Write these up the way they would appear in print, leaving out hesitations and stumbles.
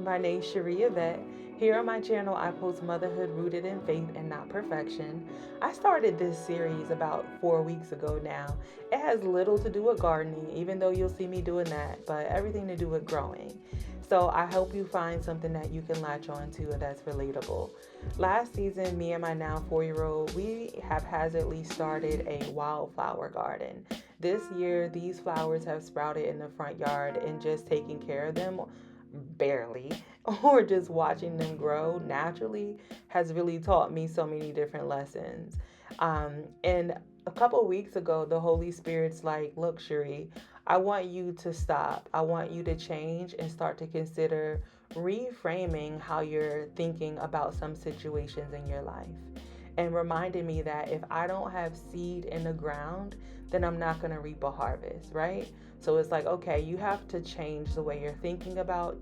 my name's Cherie Yvette. Here on my channel, I post motherhood rooted in faith and not perfection. I started this series about 4 weeks ago now. It has little to do with gardening, even though you'll see me doing that, but everything to do with growing. So I hope you find something that you can latch on to that's relatable. Last season, me and my now 4-year-old, we haphazardly started a wildflower garden. This year, these flowers have sprouted in the front yard, and just taking care of them, barely, or just watching them grow naturally has really taught me so many different lessons. And a couple weeks ago, the Holy Spirit's like, look, Cherie, I want you to stop. I want you to change and start to consider reframing how you're thinking about some situations in your life. And reminded me that if I don't have seed in the ground, then I'm not going to reap a harvest, right? So it's like, okay, you have to change the way you're thinking about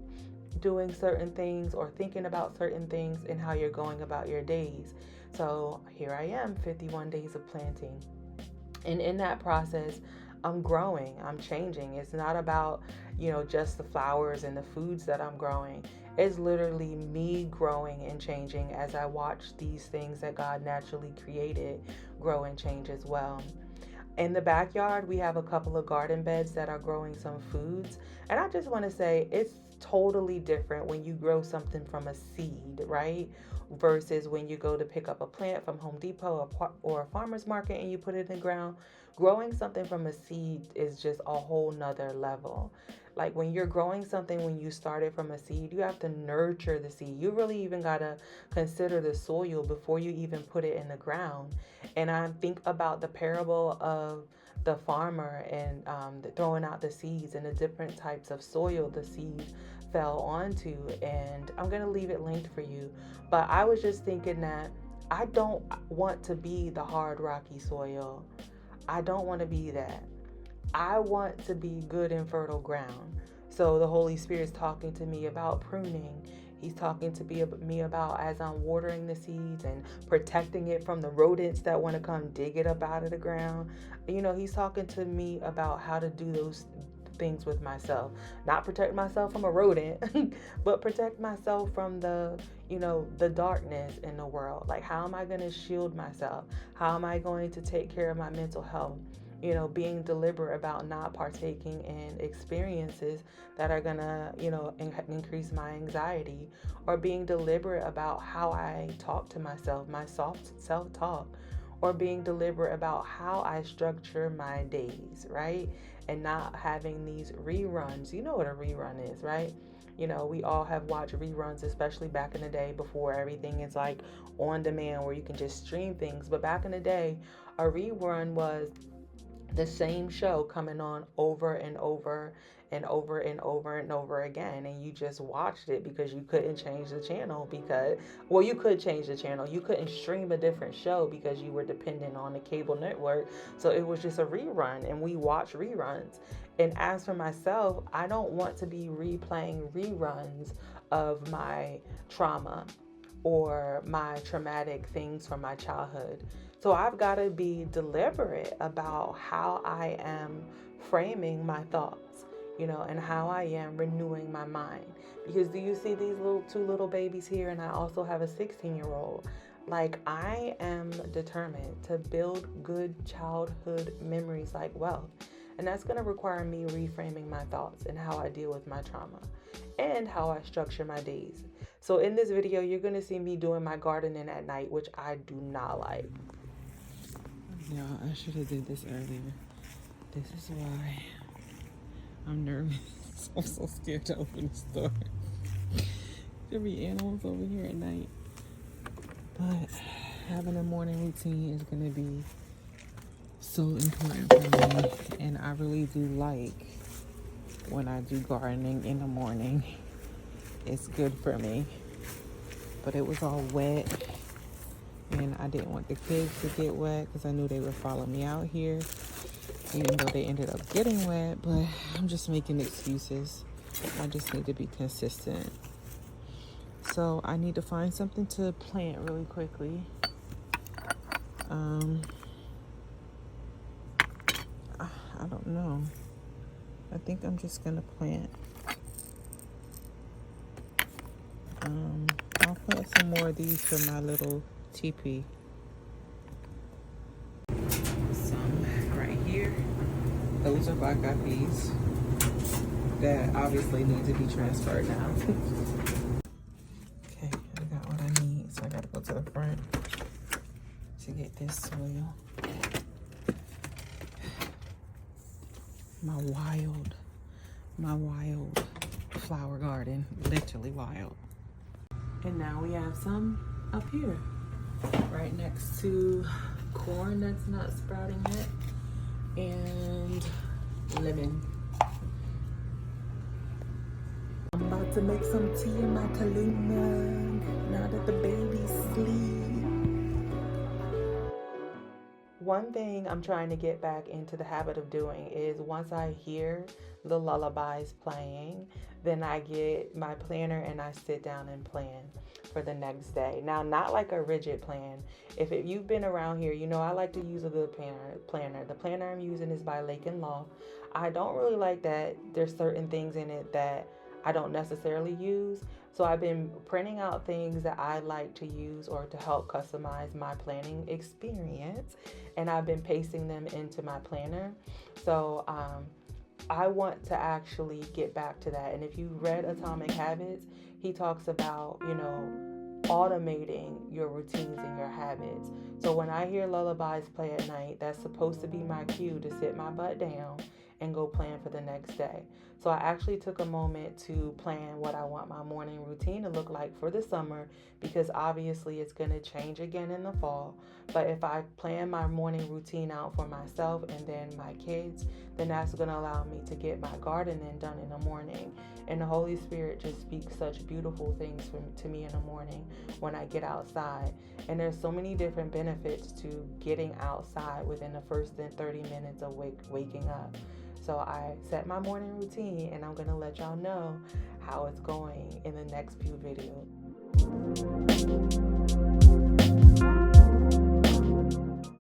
doing certain things or thinking about certain things and how you're going about your days. So here I am, 51 days of planting. And in that process, I'm growing, I'm changing. It's not about, just the flowers and the foods that I'm growing. It's literally me growing and changing as I watch these things that God naturally created grow and change as well. In the backyard, we have a couple of garden beds that are growing some foods. And I just want to say it's totally different when you grow something from a seed, right? Versus when you go to pick up a plant from Home Depot or a farmer's market and you put it in the ground. Growing something from a seed is just a whole nother level. Like when you're growing something, when you start it from a seed, you have to nurture the seed. You really even got to consider the soil before you even put it in the ground. And I think about the parable of the farmer and throwing out the seeds and the different types of soil the seed fell onto. And I'm going to leave it linked for you. But I was just thinking that I don't want to be the hard, rocky soil. I don't want to be that. I want to be good and fertile ground. So the Holy Spirit's talking to me about pruning. He's talking to me about as I'm watering the seeds and protecting it from the rodents that want to come dig it up out of the ground. He's talking to me about how to do those things with myself. Not protect myself from a rodent, but protect myself from the darkness in the world. Like, how am I going to shield myself? How am I going to take care of my mental health? Being deliberate about not partaking in experiences that are going to, increase my anxiety, or being deliberate about how I talk to myself, my soft self-talk, or being deliberate about how I structure my days, right? And not having these reruns. You know what a rerun is, right? We all have watched reruns, especially back in the day before everything is like on demand where you can just stream things. But back in the day, a rerun was the same show coming on over and over and over and over and over again, and you just watched it because you couldn't change the channel you could change the channel. You couldn't stream a different show because you were dependent on the cable network. So it was just a rerun, and we watch reruns. And as for myself, I don't want to be replaying reruns of my trauma or my traumatic things from my childhood. So I've got to be deliberate about how I am framing my thoughts, and how I am renewing my mind. Because do you see these two little babies here? And I also have a 16-year-old. Like, I am determined to build good childhood memories like wealth. And that's going to require me reframing my thoughts and how I deal with my trauma and how I structure my days. So in this video, you're going to see me doing my gardening at night, which I do not like. Yeah, I should have did this earlier. This is why I'm nervous. I'm so scared to open the door. There be animals over here at night. But having a morning routine is going to be so important for me. And I really do like when I do gardening in the morning. It's good for me. But it was all wet. And I didn't want the kids to get wet because I knew they would follow me out here, even though they ended up getting wet. But I'm just making excuses. I just need to be consistent. So I need to find something to plant really quickly. I don't know. I think I'm just going to plant I'll plant some more of these for my little teepee. Some right here. Those are black eyed peas that obviously need to be transferred now. Okay, I got what I need, so I gotta go to the front to get this soil. My wild flower garden, literally wild. And now we have some up here, right next to corn that's not sprouting yet, and lemon. I'm about to make some tea in my Tallulah now that the baby's asleep. One thing I'm trying to get back into the habit of doing is once I hear the lullabies playing, then I get my planner and I sit down and plan for the next day. Now, not like a rigid plan. If you've been around here, you know I like to use a good planner. The planner I'm using is by Lake and Loft. I don't really like that there's certain things in it that I don't necessarily use. So I've been printing out things that I like to use or to help customize my planning experience, and I've been pasting them into my planner. So I want to actually get back to that. And if you read Atomic Habits, he talks about, automating your routines and your habits. So when I hear lullabies play at night, that's supposed to be my cue to sit my butt down and go plan for the next day. So I actually took a moment to plan what I want my morning routine to look like for the summer, because obviously it's going to change again in the fall. But if I plan my morning routine out for myself and then my kids, then that's going to allow me to get my gardening done in the morning. And the Holy Spirit just speaks such beautiful things to me in the morning when I get outside. And there's so many different benefits to getting outside within the first 30 minutes of waking up. So I set my morning routine, and I'm going to let y'all know how it's going in the next few videos.